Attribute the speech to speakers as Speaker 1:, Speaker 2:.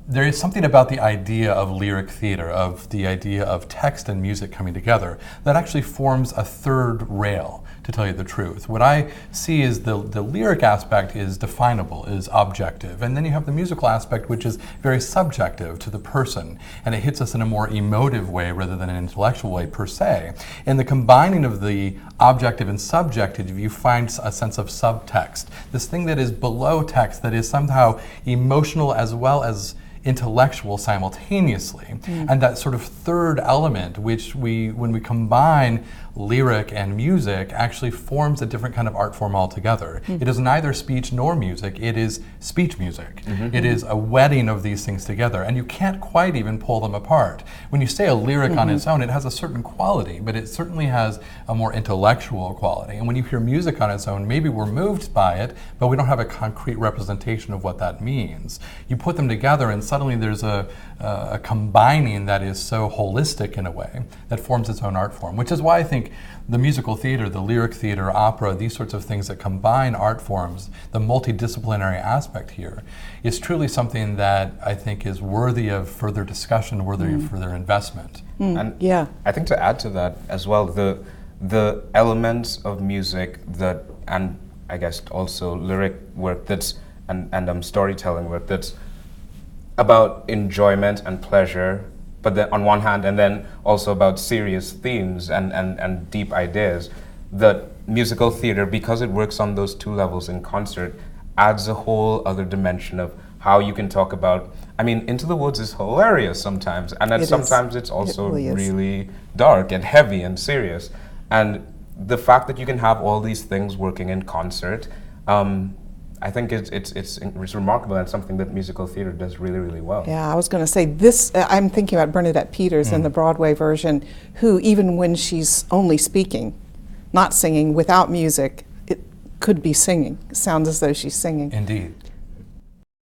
Speaker 1: there is something about the idea of lyric theater, of the idea of text and music coming together, that actually forms a third rail, to tell you the truth. What I see is the lyric aspect is definable, is objective, and then you have the musical aspect, which is very subjective to the person, and it hits us in a more emotive way rather than an intellectual way per se. In the combining of the objective and subjective, you find a sense of subtext, this thing that is below text, that is somehow emotional as well as intellectual simultaneously. And that sort of third element, which when we combine lyric and music, actually forms a different kind of art form altogether. It is neither speech nor music, it is speech music. It is a wedding of these things together, and you can't quite even pull them apart. When you say a lyric on its own, it has a certain quality, but it certainly has a more intellectual quality. And when you hear music on its own, maybe we're moved by it, but we don't have a concrete representation of what that means. You put them together and suddenly there's a combining that is so holistic in a way that forms its own art form, which is why I think the musical theater, the lyric theater, opera, these sorts of things that combine art forms, the multidisciplinary aspect here, is truly something that I think is worthy of further discussion, worthy of further investment.
Speaker 2: And I think to add to that as well, the elements of music that, and I guess also lyric work that's, and storytelling work that's about enjoyment and pleasure, but then on one hand, and then also about serious themes and deep ideas, that musical theater, because it works on those two levels in concert, adds a whole other dimension of how you can talk about, I mean, Into the Woods is hilarious sometimes, and then sometimes it's also really dark and heavy and serious. And the fact that you can have all these things working in concert, I think it's remarkable, and something that musical theater does really, really well.
Speaker 3: Yeah, I was going to say this, I'm thinking about Bernadette Peters in the Broadway version, who even when she's only speaking, not singing, without music, it could be singing. It sounds as though she's singing.
Speaker 1: Indeed.